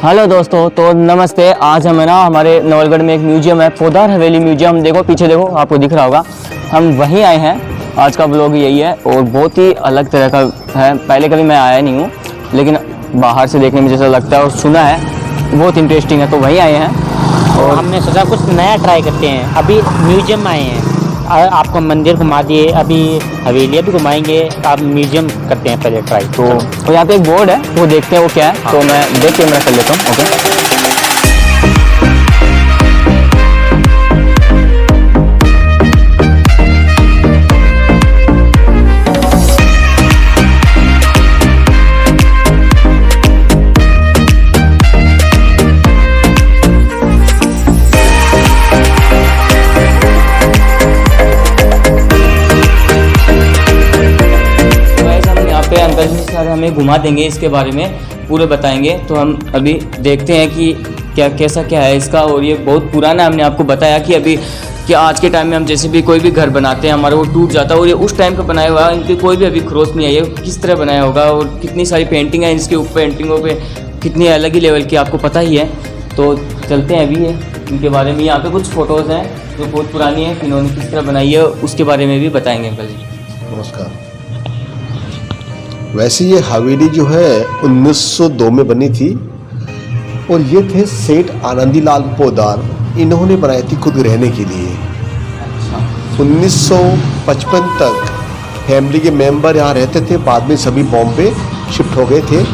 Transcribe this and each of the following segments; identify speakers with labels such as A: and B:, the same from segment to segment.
A: Hello दोस्तों, तो नमस्ते। आज हम है ना हमारे नवलगढ़ में एक म्यूजियम है, पोदार हवेली म्यूजियम। देखो पीछे, देखो आपको दिख रहा होगा। हम वहीं आए हैं। आज का व्लॉग यही है और बहुत ही अलग तरह का है। पहले कभी मैं आया नहीं हूँ, लेकिन बाहर से देखने में जैसा लगता है और सुना है बहुत इंटरेस्टिंग है, तो वहीं आए हैं।
B: और हमने सोचा कुछ नया ट्राई करते हैं। अभी म्यूजियम में आए हैं, आपको मंदिर घुमा दिए, अभी हवेलियाँ भी घुमाएंगे। आप म्यूजियम करते हैं पहले ट्राई।
A: तो यहाँ पे एक बोर्ड है, वो देखते हैं वो क्या है। तो मैं देख के मैं कर लेता हूँ। ओके, अंकल जी सर हमें घुमा देंगे, इसके बारे में पूरे बताएंगे। तो हम अभी देखते हैं कि कैसा क्या है इसका। और ये बहुत पुराना, हमने आपको बताया कि अभी कि आज के टाइम में हम जैसे भी कोई भी घर बनाते हैं हमारा वो टूट जाता है, और ये उस टाइम का बनाया हुआ है। इनकी कोई भी अभी खरोच नहीं आई है किस तरह बनाया होगा, और कितनी सारी पेंटिंग है इसके ऊपर, पेंटिंगों पे कितनी अलग ही लेवल की आपको पता ही है। तो चलते हैं अभी इनके बारे में। यहाँ पे कुछ फ़ोटोज़ हैं जो बहुत पुरानी है, इन्होंने किस तरह बनाई है उसके बारे में भी बताएंगे अंकल जी।
C: नमस्कार। वैसे ये हवेली जो है 1902 में बनी थी, और ये थे सेठ आनंदीलाल पोदार। इन्होंने बनाई थी खुद रहने के लिए। 1955 तक फैमिली के मेंबर यहाँ रहते थे, बाद में सभी बॉम्बे शिफ्ट हो गए थे।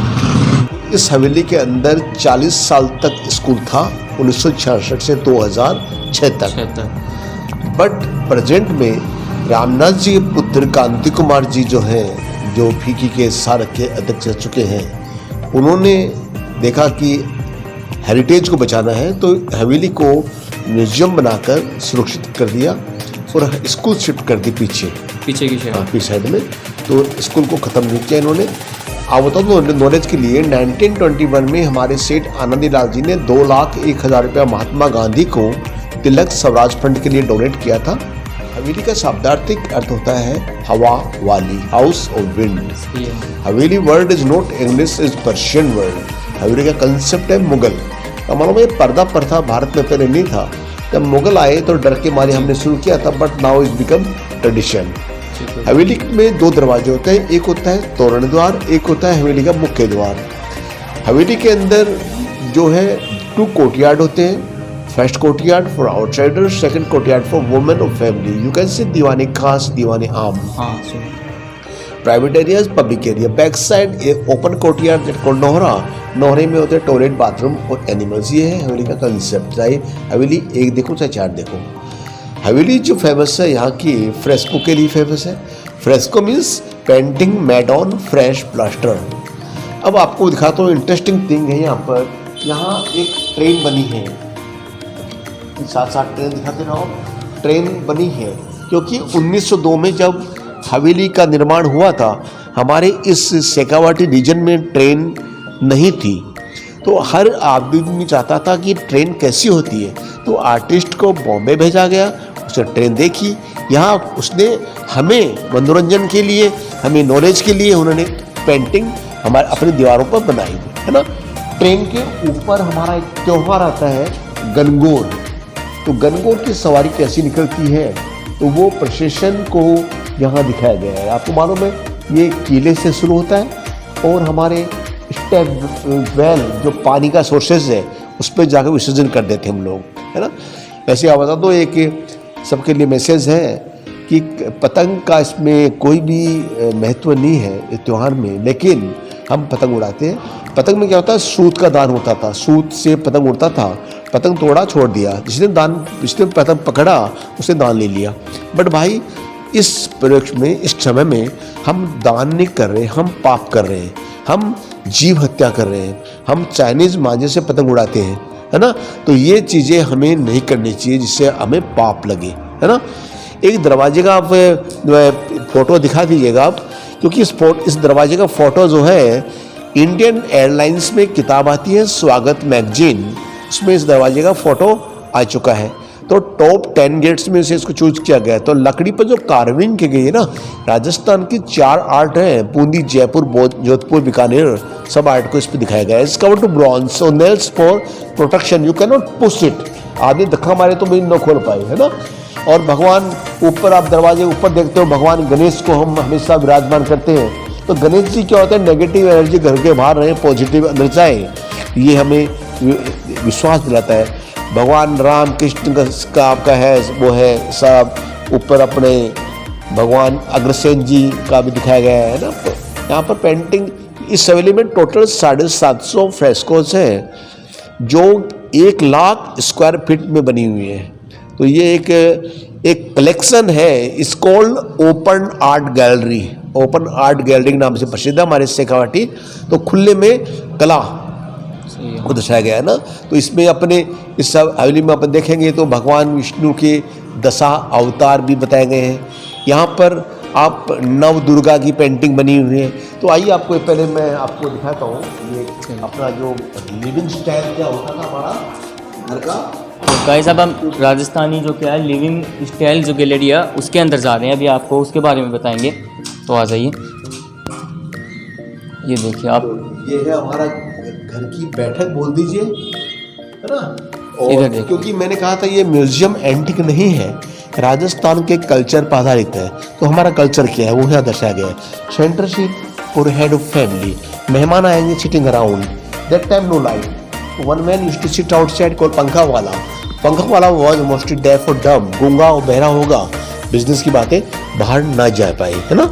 C: इस हवेली के अंदर 40 साल तक स्कूल था, 1966 से 2006 तक। बट प्रेजेंट में रामनाथ जी के पुत्र कांति कुमार जी जो हैं, जो फीकी के सारक के अध्यक्ष रह चुके हैं, उन्होंने देखा कि हेरिटेज को बचाना है, तो हवेली को म्यूजियम बनाकर सुरक्षित कर दिया और स्कूल शिफ्ट कर दी पीछे की साइड में। तो स्कूल को ख़त्म नहीं किया इन्होंने। आप बताओ नॉलेज के लिए, 1921 में हमारे सेठ आनंदीलाल जी ने 2,01,000 रुपया महात्मा गांधी को तिलक स्वराज फंड के लिए डोनेट किया था। हवेली का शाब्दिक अर्थ होता है हवा वाली, house of wind. Haveli word is not English, is Persian word. हवेली का कंसेप्ट है मुगल। हमारा ये पर्दा प्रथा भारत में पहले नहीं था। जब मुगल आए तो डर के मारे हमने शुरू किया था, but now is become tradition. हवेली में 2 दरवाजे होते हैं, एक होता है तोरण द्वार, एक होता है हवेली का मुख्य द्वार। हवेली के अंदर जो है 2 कोर्टयार्ड होते हैं। First courtyard for outsider, second courtyard for women of family. You can say दीवाने खास, दीवाने आम। Private areas, public area. Back side एक open courtyard that called Nohra. नोहरे में होते हैं टॉयलेट, बाथरूम और एनिमल्स। ये है हवेली का कंसेप्ट। चाहे हवेली 1 देखो चाहे 4 देखो। हवेली जो फेमस है यहाँ की फ्रेस्को के लिए फेमस है। Fresco means painting made on fresh plaster. अब आपको दिखाता हूँ, इंटरेस्टिंग थिंग है यहाँ पर। यहाँ एक ट्रेन बनी है, साथ ट्रेन दिखाते रहो। ट्रेन बनी है क्योंकि 1902 में जब हवेली का निर्माण हुआ था, हमारे इस शेखावाटी रीजन में ट्रेन नहीं थी। तो हर आदमी चाहता था कि ट्रेन कैसी होती है, तो आर्टिस्ट को बॉम्बे भेजा गया। उसने ट्रेन देखी, यहाँ उसने हमें मनोरंजन के लिए, हमें नॉलेज के लिए उन्होंने पेंटिंग हमारे अपनी दीवारों पर बनाई है ना। ट्रेन के ऊपर हमारा एक त्यौहार आता है गणगौर। तो गणगौर की सवारी कैसी निकलती है, तो वो प्रोसेशन को यहाँ दिखाया गया है। आपको मालूम है ये किले से शुरू होता है और हमारे स्टेप वेल जो पानी का सोर्सेज है उस पर जाकर विसर्जन कर देते हम लोग, है ना। ऐसे आप बता दो, एक सबके लिए मैसेज है कि पतंग का इसमें कोई भी महत्व नहीं है इस त्यौहार में, लेकिन हम पतंग उड़ाते हैं। पतंग में क्या होता है, सूत का दान होता था, सूत से पतंग उड़ता था। पतंग तोड़ा छोड़ दिया, जिसने पतंग पकड़ा उसने दान ले लिया। बट भाई इस प्रयोग में, इस समय में हम दान नहीं कर रहे, हम पाप कर रहे हैं, हम जीव हत्या कर रहे हैं, हम चाइनीज मांझे से पतंग उड़ाते हैं, है ना। तो ये चीज़ें हमें नहीं करनी चाहिए, जिससे हमें पाप लगे, है ना। एक दरवाजे का आप फोटो दिखा दीजिएगा आप, क्योंकि इस दरवाजे का फोटो जो है इंडियन एयरलाइंस में किताब आती है स्वागत मैगजीन, उसमें इस दरवाजे का फोटो आ चुका है। तो टॉप 10 गेट्स में से इसको चूज किया गया है। तो लकड़ी पर जो कार्विंग की गई है ना, राजस्थान की 4 आर्ट है, बूंदी, जयपुर, जोधपुर, बीकानेर, सब आर्ट को इस पर दिखाया गया है। इसका two bronze, so nails for protection, you can not push it. आदमी धक्का मारे तो भी न खोल पाए, है ना। और भगवान ऊपर, आप दरवाजे ऊपर देखते हो, भगवान गणेश को हम हमेशा विराजमान करते हैं। तो गणेश जी क्या होता है, नेगेटिव एनर्जी घर के बाहर रहे, पॉजिटिव अंदर जाए, ये हमें विश्वास दिलाता है। भगवान राम कृष्ण का आपका है वो है सब ऊपर, अपने भगवान अग्रसेन जी का भी दिखाया गया है ना। तो यहाँ पर पेंटिंग, इस हवेली में टोटल 750 फ्रेस्कोस हैं जो 1 लाख स्क्वायर फीट में बनी हुई है। तो ये एक कलेक्शन है, इस called open art gallery. Open art gallery के नाम से प्रसिद्ध है हमारे शेखावाटी। तो खुले में कला को दर्शाया गया है ना। तो इसमें अपने इस सब हवेली में अपन देखेंगे तो भगवान विष्णु के 10 अवतार भी बताए गए हैं। यहाँ पर आप नव दुर्गा की पेंटिंग बनी हुई है। तो आइए आपको पहले मैं आपको दिखाता हूँ ये अपना जो लिविंग स्टाइल क्या होता था हमारा घर का।
A: तो गाइस अब हम राजस्थानी जो क्या है लिविंग स्टाइल जो गैलरी है उसके अंदर जा रहे हैं, अभी आपको उसके बारे में बताएंगे। तो आ जाइए, ये देखिए आप,
C: ये है हमारा घर की बैठक बोल दीजिए, है ना।
A: इधर
C: और
A: देखिए,
C: क्योंकि मैंने कहा था ये म्यूजियम एंटिक नहीं है, राजस्थान के कल्चर पर आधारित है। तो हमारा कल्चर क्या है वो यहाँ दर्शाया गया है। Centre seat for head of family, मेहमान आएंगे sitting around, that time no light, one man used to sit outside called पंखा वाला। पंखा वाला वाज मोस्टली डेफ और डम, गूंगा और बहरा होगा, बिजनेस की बातें बाहर ना जा पाए, है ना।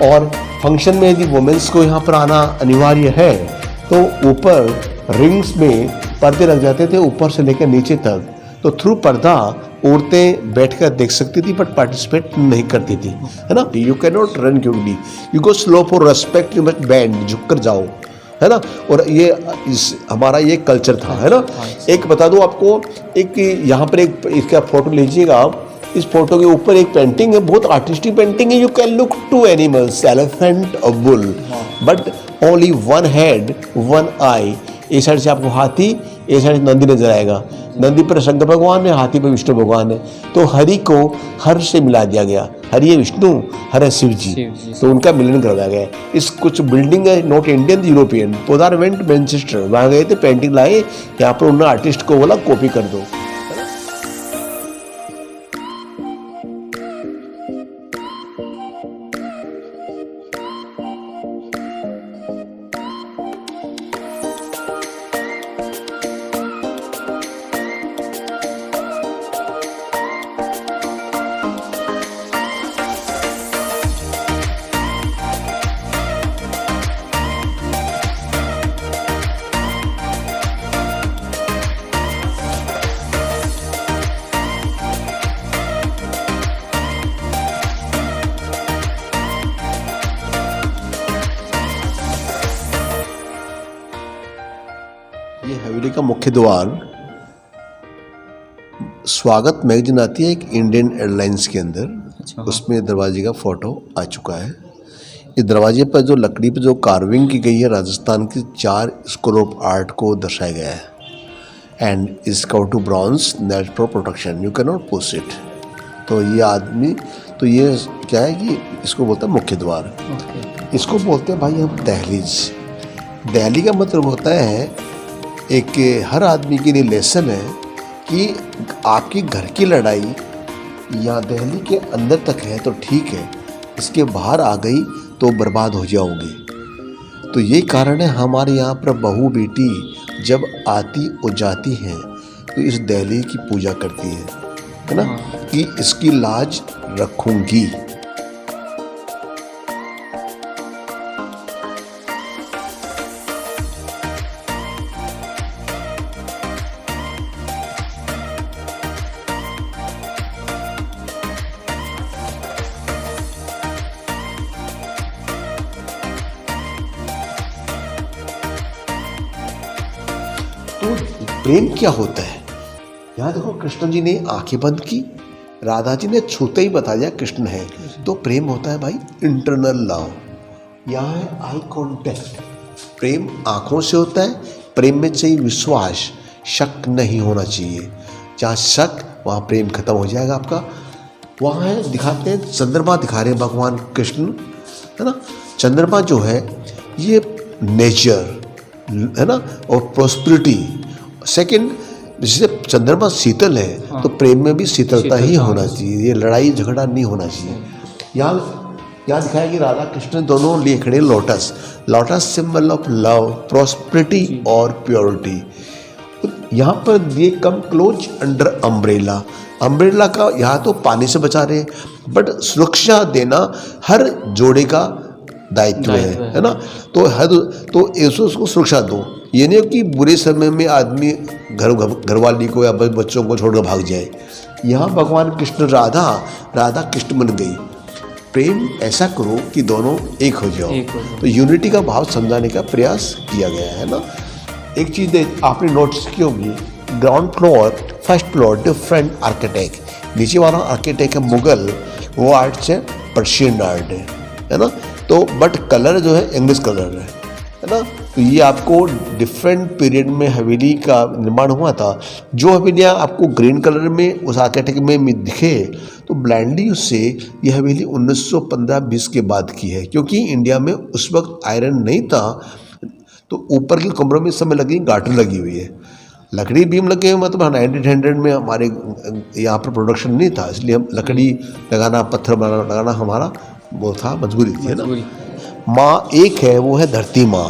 C: और फंक्शन में यदि वुमेन्स को यहाँ पर आना अनिवार्य है तो ऊपर रिंग्स में पर्दे लग जाते थे ऊपर से लेकर नीचे तक। तो थ्रू पर्दा औरतें बैठकर देख सकती थी बट पार्टिसिपेट नहीं करती थी, है ना। You can not run quickly, you go slow for respect, you must band, झुक कर जाओ, है ना। और ये हमारा ये कल्चर था, है ना। एक बता दूं आपको, एक यहाँ पर एक इसका फोटो लीजिएगा आप। इस फोटो के ऊपर एक पेंटिंग है, बहुत आर्टिस्टिक पेंटिंग है। You can look 2 animals, elephant और बुल, बट ओनली 1 हेड 1 आई। इस साइड से आपको हाथी, इस साइड नंदी नजर आएगा। नंदी पर शंकर भगवान है, हाथी पर विष्णु भगवान है। तो हरि को हर से मिला दिया गया, हरि है विष्णु, हर है शिव जी, तो उनका मिलन करवाया गया। इस कुछ बिल्डिंग है not Indian European, Podar went Manchester, वहाँ गए थे, पेंटिंग लाए, यहाँ पर उन्होंने आर्टिस्ट को बोला कॉपी कर दो। ये हवेली का मुख्य द्वार, स्वागत मैगजीन आती है एक इंडियन एयरलाइंस के अंदर, उसमें दरवाजे का फोटो आ चुका है। इस दरवाजे पर जो लकड़ी पर जो कार्विंग की गई है राजस्थान की 4 स्कूल ऑफ आर्ट को दर्शाया गया है। And is cover two bronze net for protection, you can not push it. तो ये आदमी, तो ये क्या है कि इसको बोलते हैं मुख्य द्वार, इसको बोलते हैं भाई हम दहलीज। दहली का मतलब होता है एक, हर आदमी के लिए लेसन है कि आपकी घर की लड़ाई यहाँ दहली के अंदर तक है तो ठीक है, इसके बाहर आ गई तो बर्बाद हो जाओगे। तो ये कारण है हमारे यहाँ पर बहू बेटी जब आती और जाती हैं तो इस दहली की पूजा करती है ना, कि इसकी लाज रखूंगी। तो प्रेम क्या होता है, यहाँ देखो कृष्ण जी ने आंखें बंद की, राधा जी ने छूते ही बता दिया कृष्ण है। तो प्रेम होता है भाई इंटरनल लव, यहाँ है आई कॉन्टेक्ट। प्रेम आंखों से होता है, प्रेम में चाहिए विश्वास, शक नहीं होना चाहिए। जहाँ शक वहाँ प्रेम खत्म हो जाएगा आपका। वहाँ है दिखाते हैं चंद्रमा दिखा रहे हैं भगवान कृष्ण, है ना। चंद्रमा जो है ये नेचर है ना और प्रोस्पेरिटी। सेकंड, जैसे चंद्रमा शीतल है तो प्रेम में भी शीतलता ही होना चाहिए, ये लड़ाई झगड़ा नहीं होना चाहिए। यहाँ दिखाया कि राधा कृष्ण दोनों लिए खड़े lotus. Lotus symbol of love, prosperity और प्योरिटी। यहाँ पर ये come close under umbrella. Umbrella का यहाँ तो पानी से बचा रहे हैं बट सुरक्षा देना हर जोड़े का दायित्व है ना। तो उसको सुरक्षा दो। ये नहीं कि बुरे समय में आदमी घरवाली को या बच्चों को छोड़कर भाग जाए। यहाँ भगवान कृष्ण राधा कृष्ण बन गई। प्रेम ऐसा करो कि दोनों एक हो जाओ। तो यूनिटी का भाव समझाने का प्रयास किया गया है ना। एक चीज़ आपने नोटिस की होगी, ground floor first floor different architect, नीचे वाला आर्किटेक्ट है मुगल, वो आर्ट से पर्शियन आर्ट है ना। तो बट कलर जो है इंग्लिश कलर है ना। तो ये आपको डिफरेंट पीरियड में हवेली का निर्माण हुआ था। जो हवेलियाँ आपको ग्रीन कलर में उस आर्किटेक्ट में दिखे तो ब्लाइंडली उससे ये हवेली 1915-20 के बाद की है, क्योंकि इंडिया में उस वक्त आयरन नहीं था। तो ऊपर के कमरों में समय लगी गाटर लगी हुई है, लकड़ी बीम लगे हुए, मतलब 1900 में हमारे यहाँ पर प्रोडक्शन नहीं था, इसलिए हम लकड़ी लगाना पत्थर लगाना हमारा वो था, मजबूरी थी, है ना। माँ एक है, वो है धरती माँ,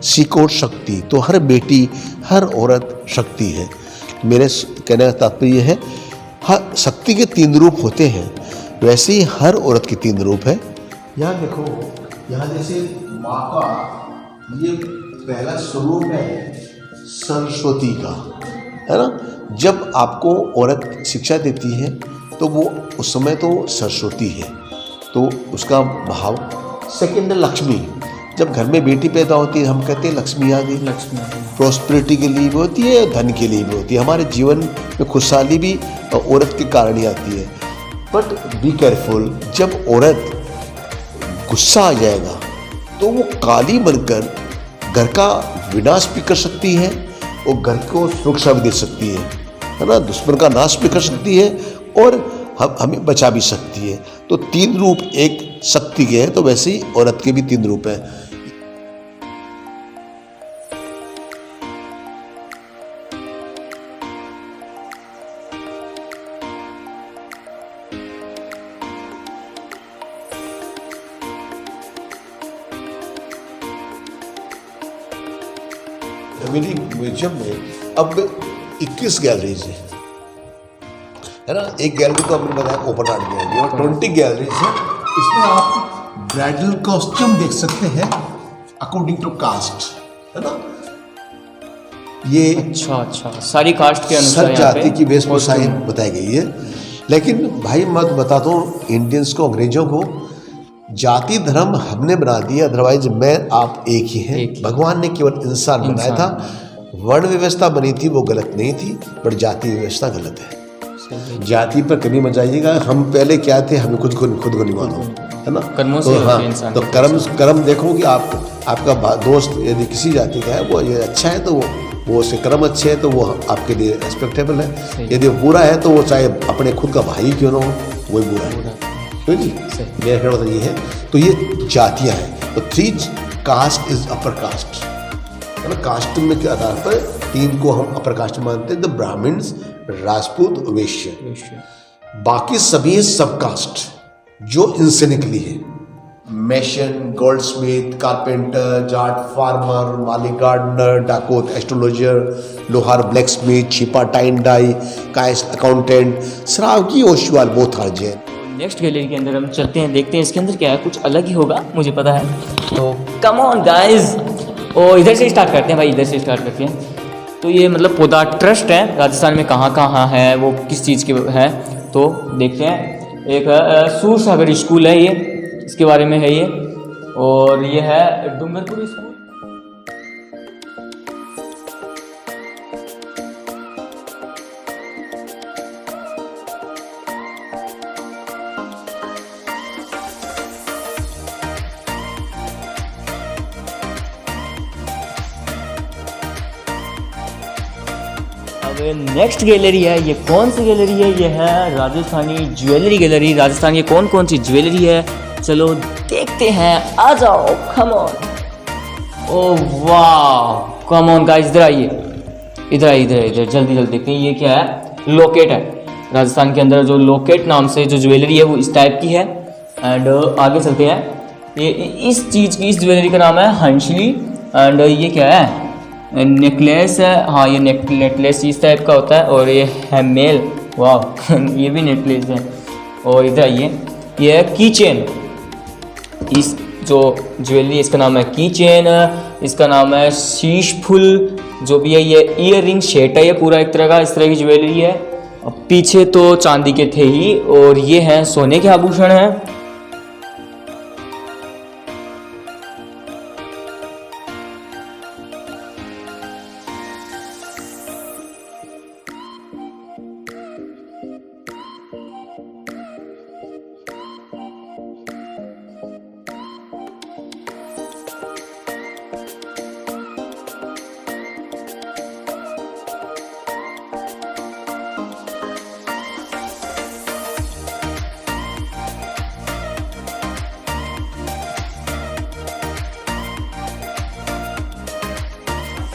C: सिकोड़ शक्ति। तो हर बेटी हर औरत शक्ति है। मेरे कहने का तात्पर्य है हर शक्ति के 3 रूप होते हैं, वैसे ही हर औरत के 3 रूप है। यहाँ देखो, यहाँ जैसे माँ का ये पहला स्वरूप है सरस्वती का, है ना। जब आपको औरत शिक्षा देती है तो वो उस समय तो सरस्वती है, तो उसका भाव। सेकेंड है लक्ष्मी। जब घर में बेटी पैदा होती है हम कहते हैं लक्ष्मी आ गई। लक्ष्मी प्रॉस्पेरिटी के लिए भी होती है, धन के लिए भी होती है। हमारे जीवन में खुशहाली भी औरत के कारण ही आती है। बट बी केयरफुल, जब औरत गुस्सा आ जाएगा तो वो काली बनकर घर का विनाश भी कर सकती है और घर को सुरक्षा भी दे सकती है ना। दुश्मन का नाश भी कर सकती है और हमें बचा भी सकती है। तो 3 रूप एक शक्ति के हैं, तो वैसे ही औरत के भी 3 रूप हैं। हवेली म्यूजियम में अब 21 गैलरीज है ना। एक गैलरी तो हमने बताया ओपन आर्ट गैलरी, और 20 गैलरीज है। इसमें आप ब्राइडल कॉस्ट्यूम देख सकते हैं अकॉर्डिंग टू कास्ट, है ना। ये
A: अच्छा सारी कास्ट के अनुसार
C: सब जाति की वेशभूषाएं बताई गई है। लेकिन भाई मैं बताता हूँ इंडियंस को, अंग्रेजों को, जाति धर्म हमने बना दिया, अदरवाइज मैं आप एक ही हैं। भगवान ने केवल इंसान बनाया था। वर्ण व्यवस्था बनी थी वो गलत नहीं थी, बट जाति व्यवस्था गलत है। जाति पर कभी मत जाइएगा। हम पहले क्या थे, हमें खुद को नहीं मानो, है ना।
A: कर्मों से इंसान।
C: तो कर्म देखो कि आपका दोस्त यदि किसी जाति का है, वो ये अच्छा है तो वो उसके कर्म अच्छे हैं तो वो आपके लिए रेस्पेक्टेबल है। यदि बुरा है तो वो चाहे अपने खुद का भाई क्यों ना हो, वही बुरा है। क्यों जी, मेरा कहना तो ये है। तो ये जातियाँ हैं। तो 3 कास्ट इज अपर कास्ट, है ना। कास्ट में के आधार पर 3 को हम अपर कास्ट मानते हैं, द ब्राह्मण्स, राजपूत, वैश्य। बाकी सभी सब कास्ट जो इनसे निकली है। Mason, goldsmith, carpenter, Jat, farmer, माली गार्डनर, डाकोत, एस्ट्रोलॉजर, लोहार, blacksmith, Chhipa, tie and dye, Kayasth, accountant, Shravaki, Oswal, both are Jain.
A: Next gallery के अंदर हम चलते हैं, देखते हैं इसके अंदर क्या है। कुछ अलग ही होगा, मुझे पता है। तो कम ऑन गाइस, और इधर से स्टार्ट करते हैं भाई, इधर से स्टार्ट करते हैं। तो ये मतलब पौधा ट्रस्ट है, राजस्थान में कहाँ है, वो किस चीज़ के है, तो देखते हैं। एक सूर सागर स्कूल है, ये इसके बारे में है ये, और ये है डूंगरपुर स्कूल। अब नेक्स्ट गैलरी है, ये कौन सी गैलरी है? ये है राजस्थानी ज्वेलरी गैलरी। राजस्थान की कौन कौन सी ज्वेलरी है, चलो देखते हैं, आ जाओ, कम ऑन। ओह वाह, कम ऑन गाइस, इधर आइए, इधर आइए, इधर इधर, जल्दी जल्दी देखते हैं ये क्या है। लोकेट है, राजस्थान के अंदर जो लोकेट नाम से जो ज्वेलरी है वो इस टाइप की है। एंड आगे चलते हैं, ये इस चीज़ की, इस ज्वेलरी का नाम है हंसली। एंड ये क्या है? नेकलेस है, हाँ ये नेकलेस इस टाइप का होता है। और ये है मेल, वाह ये भी नेकलेस है। और इधर आइए, ये है की चेन। इस जो ज्वेलरी इसका नाम है की चेन, इसका नाम है शीश फुल, जो भी है ये ईयर रिंग सेट है, ये पूरा एक तरह का, इस तरह की ज्वेलरी है। पीछे तो चांदी के थे ही, और ये हैं सोने के आभूषण हैं।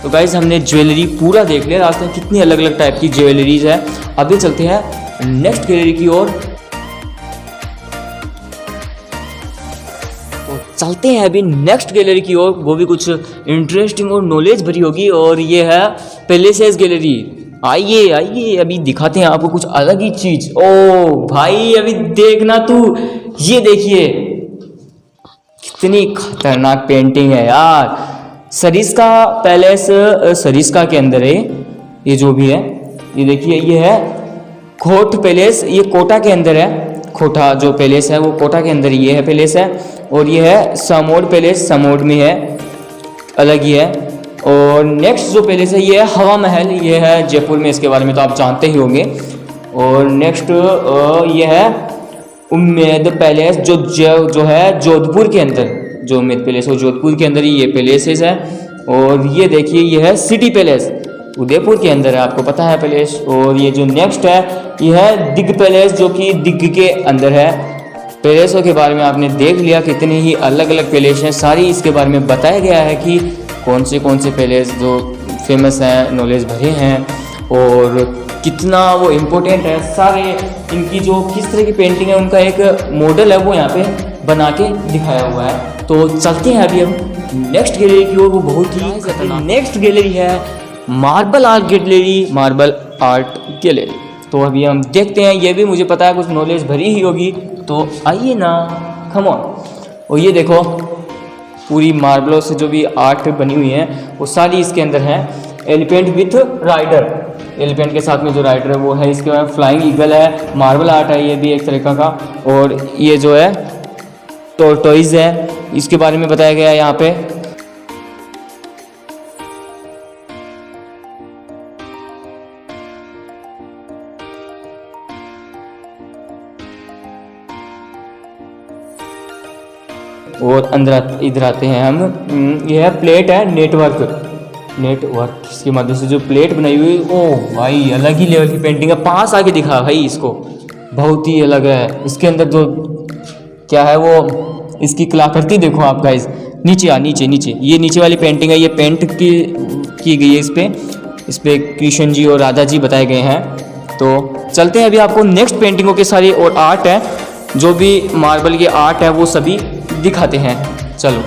A: तो गाइज हमने ज्वेलरी पूरा देख लिया, रास्ते में कितनी अलग अलग टाइप की ज्वेलरीज है। अभी चलते हैं नेक्स्ट गैलरी की ओर। तो चलते हैं अभी नेक्स्ट गैलरी की ओर, वो भी कुछ इंटरेस्टिंग और नॉलेज भरी होगी। और ये है पैलेसेस गैलरी। आइए आइए, अभी दिखाते हैं आपको कुछ अलग ही चीज। ओ भाई अभी देखना तू, ये देखिए कितनी खतरनाक पेंटिंग है यार। सरिस्का पैलेस, सरिस्का के अंदर है ये जो भी है। ये देखिए, ये है कोट पैलेस, ये कोटा के अंदर है। कोटा जो पैलेस है वो कोटा के अंदर ये है पैलेस है। और ये है समोड पैलेस, समोड में है, अलग ही है। और नेक्स्ट जो पैलेस है ये है हवा महल, ये है जयपुर में, इसके बारे में तो आप जानते ही होंगे। और नेक्स्ट ये है उम्मेद पैलेस, जो है जोधपुर के अंदर, जो उम्मेद पैलेस वो जोधपुर के अंदर ही ये पैलेसेस है। और ये देखिए, ये है सिटी पैलेस, उदयपुर के अंदर है, आपको पता है पैलेस। और ये जो नेक्स्ट है ये है दिग्ग पैलेस, जो कि दिग्ग के अंदर है। पैलेसों के बारे में आपने देख लिया, कितने ही अलग अलग पैलेस हैं, सारी इसके बारे में बताया गया है कि कौन से पैलेस जो फेमस हैं, नॉलेज भरे हैं, और कितना वो इम्पोर्टेंट है। सारे इनकी जो किस तरह की पेंटिंग है, उनका एक मॉडल है वो यहाँ पे बना के दिखाया हुआ है। तो चलते हैं अभी हम नेक्स्ट गैलरी की ओर, वो बहुत ही खतरनाक। नेक्स्ट गैलरी है marble art gallery, marble art gallery. तो अभी हम देखते हैं, ये भी मुझे पता है कुछ नॉलेज भरी ही होगी, तो आइए ना, कम ऑन। और ये देखो, पूरी मार्बलों से जो भी आर्ट बनी हुई है वो सारी इसके अंदर है। एलिफेंट विथ राइडर, एलिफेंट के साथ में जो राइडर है वो है, इसके बाद फ्लाइंग ईगल है, मार्बल आर्ट है ये भी एक तरीका का। और ये जो है टॉर्टोइज है, इसके बारे में बताया गया है यहाँ पे। और अंदर इधर आते हैं हम, यह है प्लेट है नेटवर्क इसकी मदद से जो प्लेट बनाई हुई, ओ भाई अलग ही लेवल की पेंटिंग है। पास आके दिखा भाई इसको, बहुत ही अलग है। इसके अंदर जो क्या है वो, इसकी कलाकृति देखो आप गाइस। नीचे नीचे ये नीचे वाली पेंटिंग है, ये पेंट की गई है इस पे कृष्ण जी और राधा जी बताए गए हैं। तो चलते हैं अभी, आपको नेक्स्ट पेंटिंगों के सारे और आर्ट है, जो भी मार्बल के आर्ट है वो सभी दिखाते हैं, चलो।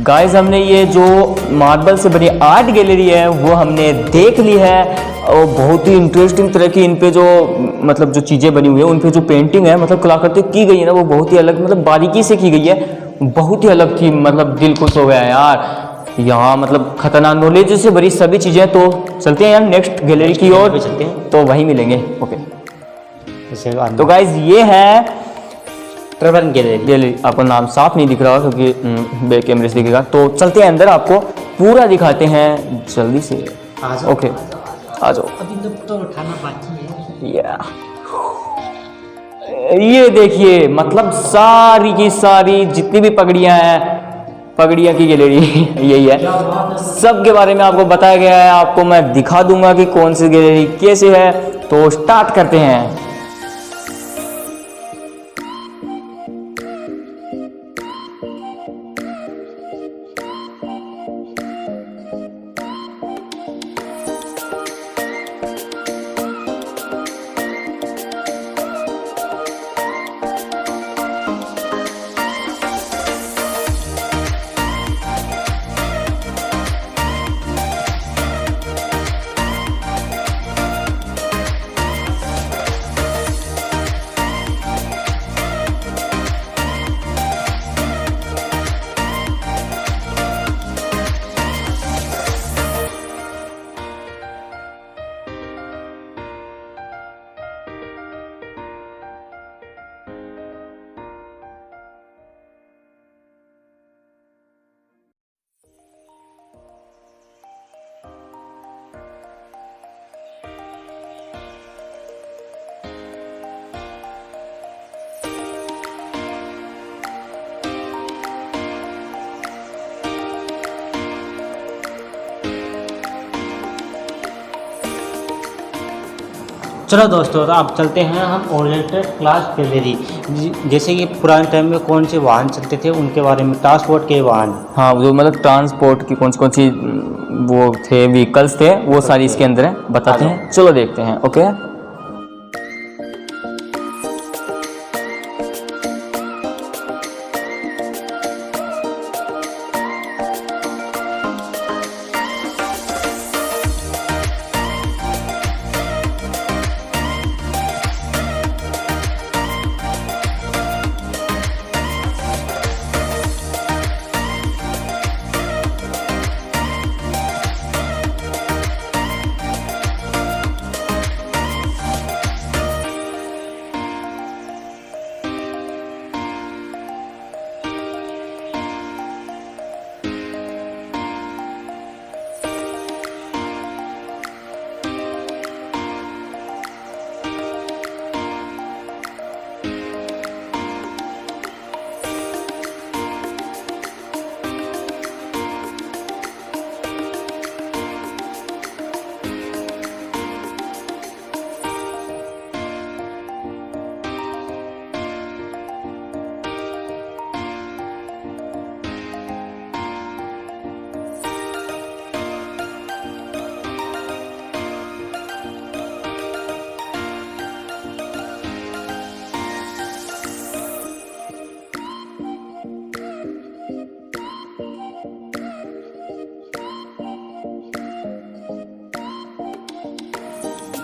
A: गाइस हमने ये जो मार्बल से बनी आर्ट गैलरी है वो हमने देख ली है और बहुत ही इंटरेस्टिंग तरह की इन पे जो मतलब जो चीज़ें बनी हुई है उन पे जो पेंटिंग है मतलब कलाकृति की गई है ना वो बहुत ही अलग मतलब बारीकी से की गई है, बहुत ही अलग थी। मतलब दिल खुश हो गया यार, यहाँ मतलब खतरनाक नॉलेज से भरी सभी चीज़ें। तो चलते हैं यार नेक्स्ट गैलरी की ओर,
B: चलते हैं
A: तो वहीं मिलेंगे। ओके
B: जैसे
A: तो गाइज ये है
B: ट्रेवल गैलरी।
A: गैलरी, आपको नाम साफ नहीं दिख रहा क्योंकि बैक कैमरे से दिखेगा। तो चलते हैं अंदर, आपको पूरा दिखाते हैं जल्दी से।
B: आ जाओ।
A: ओके आ जाओ।
B: अभी तो उठाना बाकी है।
A: या ये देखिए मतलब सारी की सारी जितनी भी पगड़ियां हैं, पगड़ियां की गैलरी यही है। सब के बारे में आपको बताया गया है, आपको मैं दिखा दूंगा कि कौन सी गैलरी कैसे है। तो स्टार्ट करते हैं।
B: चलो दोस्तों, तो अब चलते हैं हम ओरिएंटेड क्लास गैलरी। जैसे कि पुराने टाइम में कौन से वाहन चलते थे उनके बारे में, ट्रांसपोर्ट के वाहन।
A: हाँ जो मतलब ट्रांसपोर्ट की कौन सी वो थे व्हीकल्स थे वो सारी इसके अंदर है, बताते हैं। चलो देखते हैं। ओके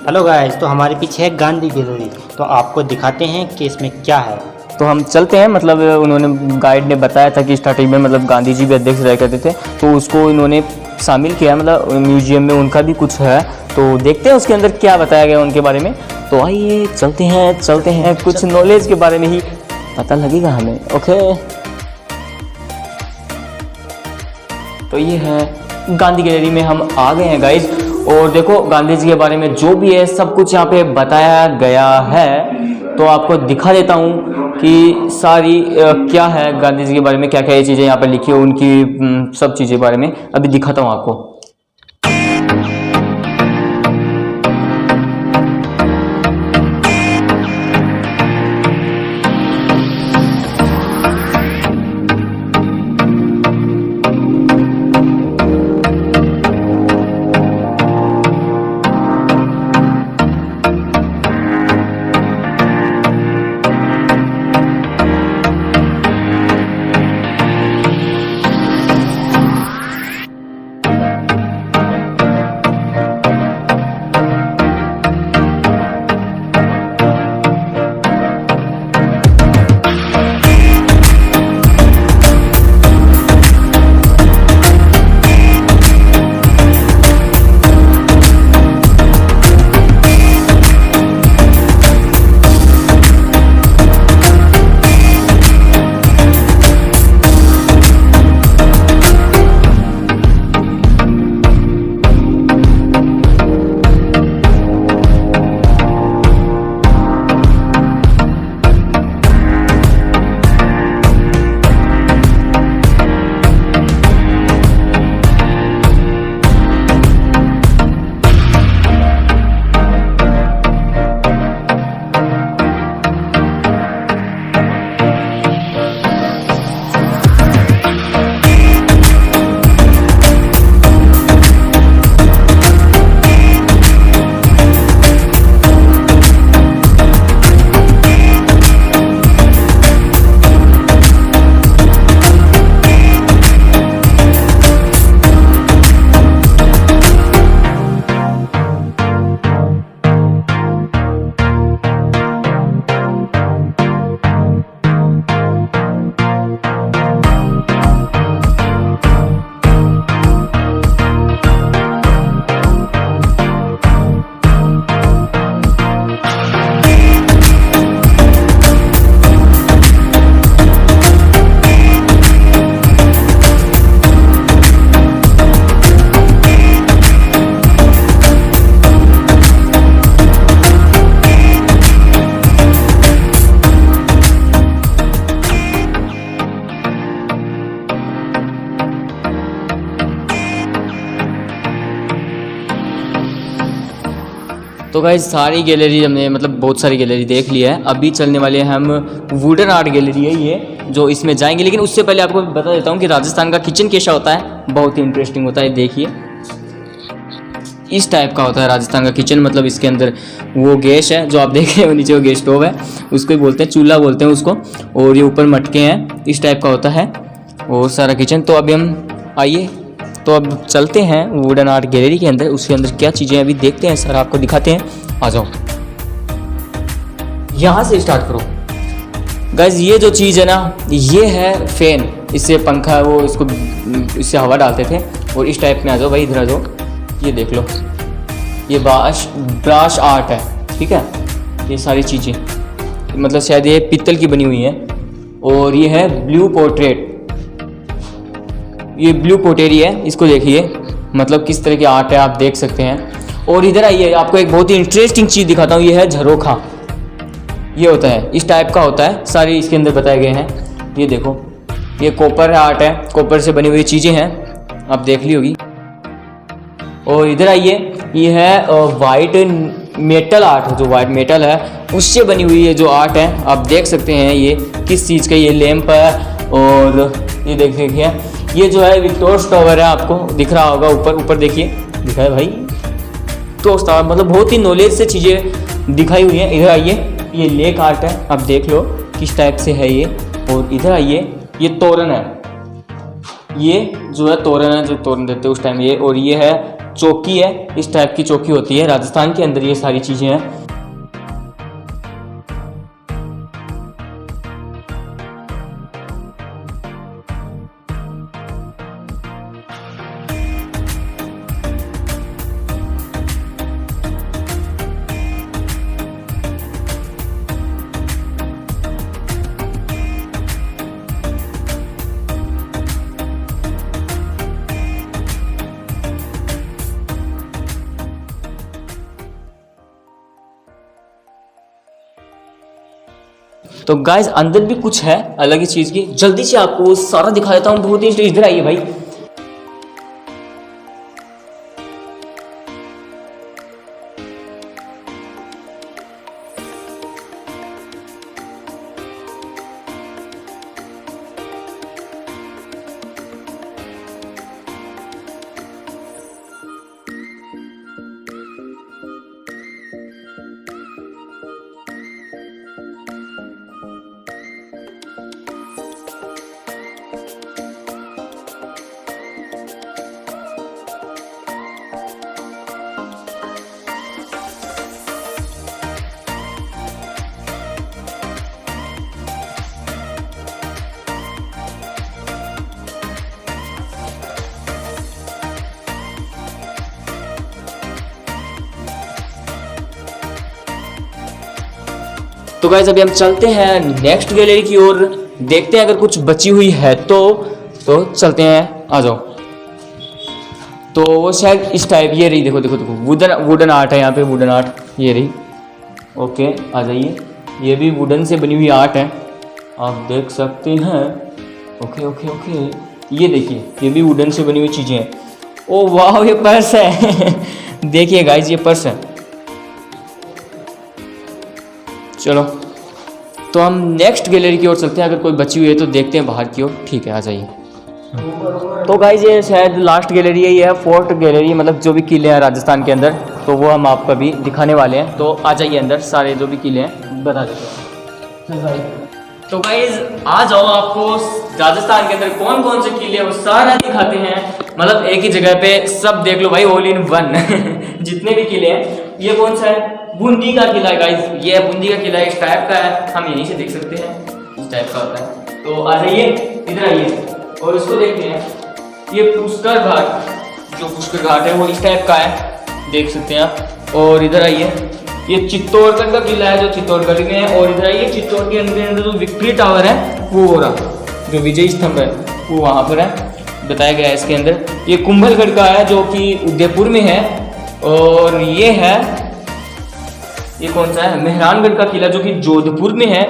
B: हेलो गाइस, तो हमारे पीछे है गांधी गैलरी। तो आपको दिखाते हैं कि इसमें क्या है।
A: तो हम चलते हैं। मतलब उन्होंने गाइड ने बताया था कि स्टार्टिंग में मतलब गांधी जी भी अध्यक्ष रह करते थे, तो उसको इन्होंने शामिल किया मतलब म्यूजियम में उनका भी कुछ है। तो देखते हैं उसके अंदर क्या बताया गया उनके बारे में। तो आइए चलते हैं कुछ नॉलेज के बारे में ही पता लगेगा हमें। ओके तो ये है गांधी गैलरी में हम आ गए हैं गाइज। और देखो गांधी जी के बारे में जो भी है सब कुछ यहाँ पे बताया गया है। तो आपको दिखा देता हूँ कि सारी क्या है गांधी जी के बारे में, क्या क्या ये चीज़ें यहाँ पे लिखी है उनकी सब चीज़ें के बारे में अभी दिखाता हूँ आपको। तो गाइस सारी गैलरी हमने मतलब बहुत सारी गैलरी देख लिया है। अभी चलने वाले हैं हम वुडन आर्ट गैलरी है ये, जो इसमें जाएंगे। लेकिन उससे पहले आपको बता देता हूँ कि राजस्थान का किचन कैसा होता है, बहुत ही इंटरेस्टिंग होता है। देखिए इस टाइप का होता है राजस्थान का किचन। मतलब इसके अंदर वो गैस है जो आप देख रहे हो नीचे, वो गैस स्टोव है, उसको ही बोलते हैं, चूल्हा बोलते हैं उसको। और ये ऊपर मटके हैं, इस टाइप का होता है वो सारा किचन। तो अभी हम आइए, तो अब चलते हैं वुडन आर्ट गैलरी के अंदर। उसके अंदर क्या चीज़ें अभी देखते हैं, सर आपको दिखाते हैं। आ जाओ, यहाँ से स्टार्ट करो गाइज। ये जो चीज़ है ना, ये है फैन। इससे पंखा वो इसको इससे हवा डालते थे। और इस टाइप में आ जाओ भाई, इधर आ जाओ, ये देख लो, ये ब्राश आर्ट है, ठीक है। ये सारी चीज़ें मतलब शायद ये पीतल की बनी हुई है। और ये है ब्लू पोर्ट्रेट, ये ब्लू पोटेरी है, इसको देखिए मतलब किस तरह की आर्ट है, आप देख सकते हैं। और इधर आइए, आपको एक बहुत ही इंटरेस्टिंग चीज़ दिखाता हूँ। ये है झरोखा, ये होता है इस टाइप का होता है, सारे इसके अंदर बताए गए हैं। ये देखो, ये कॉपर आर्ट है, कॉपर से बनी हुई चीज़ें हैं, आप देख ली होगी। और इधर आइए, ये है वाइट मेटल आर्ट, जो वाइट मेटल है उससे बनी हुई है जो आर्ट है, आप देख सकते हैं। ये किस चीज़ का, ये लैंप है। और ये देखिए, ये जो है विक्टोर्स टावर है, आपको दिख रहा होगा ऊपर, ऊपर देखिए, दिखा है भाई तो टावर। मतलब बहुत ही नॉलेज से चीज़ें दिखाई हुई हैं। इधर आइए, ये लेक आर्ट है, आप देख लो किस टाइप से है ये। और इधर आइए, ये तोरण है, ये जो है तोरण है, जो तोरण देते हैं उस टाइम ये। और ये है चौकी है, इस टाइप की चौकी होती है राजस्थान के अंदर, ये सारी चीज़ें हैं। तो गाइज अंदर भी कुछ है अलग ही चीज़ की, जल्दी से आपको सारा दिखा देता हूँ, बहुत ही। इधर आइए भाई, तो गाइज अभी हम चलते हैं नेक्स्ट गैलरी की ओर, देखते हैं अगर कुछ बची हुई है तो चलते हैं, आ जाओ। तो वो शायद इस टाइप, ये रही, देखो देखो देखो, वुडन आर्ट है यहाँ पे, वुडन आर्ट ये रही। ओके, आ जाइए, ये भी वुडन से बनी हुई आर्ट है, आप देख सकते हैं। ओके ओके ओके, ये देखिए, ये भी वुडन से बनी हुई चीज़ें हैं। ओ वाह, ये पर्स है देखिए गाइज, ये पर्स है। चलो, तो हम नेक्स्ट गैलरी की ओर चलते हैं, अगर कोई बची हुई है तो देखते हैं बाहर की ओर। ठीक है, आ जाइए। तो गाइज ये शायद लास्ट गैलरी है, ये है फोर्थ गैलरी, मतलब जो भी किले हैं राजस्थान के अंदर, तो वो हम आपको अभी दिखाने वाले हैं। तो आ जाइए अंदर, सारे जो भी किले हैं बता देते हैं। तो गाइज आ जाओ, आपको राजस्थान के अंदर कौन कौन से किले हैं वो सारा दिखाते हैं। मतलब एक ही जगह पे सब देख लो भाई, ऑल इन वन जितने भी किले हैं। ये कौन सा है? बूंदी का किला है गाइज, ये बूंदी का किला इस टाइप का है, हम यहीं से देख सकते हैं, इस टाइप का होता है। तो आ जाइए, इधर आइए और इसको देखते हैं। ये पुष्कर घाट, जो पुष्कर घाट है वो इस टाइप का है, देख सकते हैं आप। और इधर आइए, ये चित्तौड़गढ़ का किला है जो चित्तौड़गढ़ में है। और इधर आइए, चित्तौड़ के अंदर जो विक्ट्री टावर है वो हो रहा, जो विजय स्तंभ है वो वहाँ पर है, बताया गया है इसके अंदर। ये कुंभलगढ़ का है जो कि उदयपुर में है। और ये है, ये कौन सा है? मेहरानगढ़ का किला जो कि जोधपुर में है।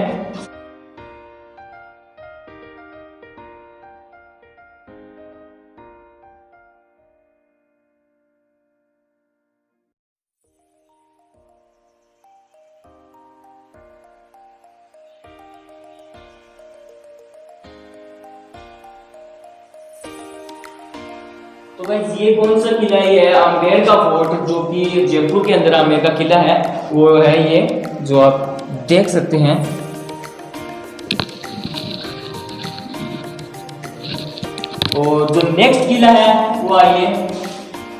A: तो गाइस ये कौन सा किला है? ये है आमेर का फोर्ट, जो कि जयपुर के अंदर आमेर का किला है, वो है ये जो आप देख सकते हैं। और जो नेक्स्ट किला है वो आइए,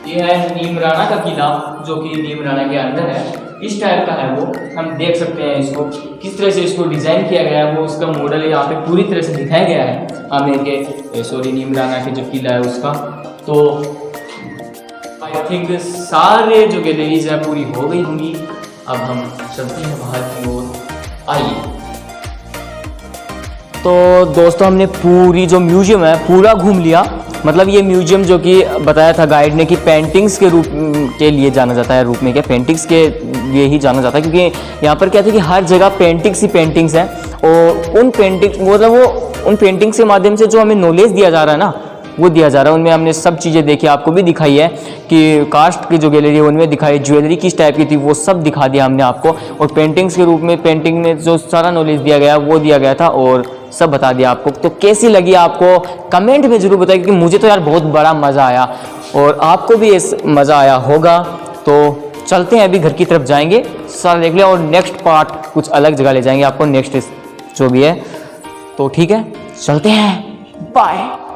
A: ये है नीमराना का किला, जो कि नीमराना के अंदर है। इस टाइप का है वो, हम देख सकते हैं इसको किस तरह से इसको डिज़ाइन किया गया है। वो उसका मॉडल यहाँ पे पूरी तरह से दिखाया गया है आमेर के नीमराना के जो किला है उसका। तो आई थिंक सारे जो गैलरीज हैं पूरी हो गई होंगी। अब हम चलते हैं बाहर की ओर, आइए। तो दोस्तों हमने पूरी जो म्यूजियम है पूरा घूम लिया। मतलब ये म्यूजियम जो कि बताया था गाइड ने कि पेंटिंग्स के रूप के लिए जाना जाता है, रूप में क्या पेंटिंग्स के लिए ही जाना जाता है, क्योंकि यहाँ पर क्या था कि हर जगह पेंटिंग्स ही पेंटिंग्स हैं। और उन पेंटिंग्स मतलब वो उन पेंटिंग्स के माध्यम से जो हमें नॉलेज दिया जा रहा है ना, वो दिया जा रहा है। उनमें हमने सब चीज़ें देखी, आपको भी दिखाई है कि कास्ट की जो गैलरी है उनमें दिखाई, ज्वेलरी किस टाइप की थी वो सब दिखा दिया हमने आपको। और पेंटिंग्स के रूप में पेंटिंग में जो सारा नॉलेज दिया गया वो दिया गया था और सब बता दिया आपको। तो कैसी लगी आपको कमेंट में ज़रूर बताइए, क्योंकि मुझे तो यार बहुत बड़ा मज़ा आया और आपको भी इस मज़ा आया होगा। तो चलते हैं, अभी घर की तरफ जाएंगे, सारा देख लिया और नेक्स्ट पार्ट कुछ अलग जगह ले जाएंगे आपको, नेक्स्ट जो भी है। तो ठीक है, चलते हैं, बाय।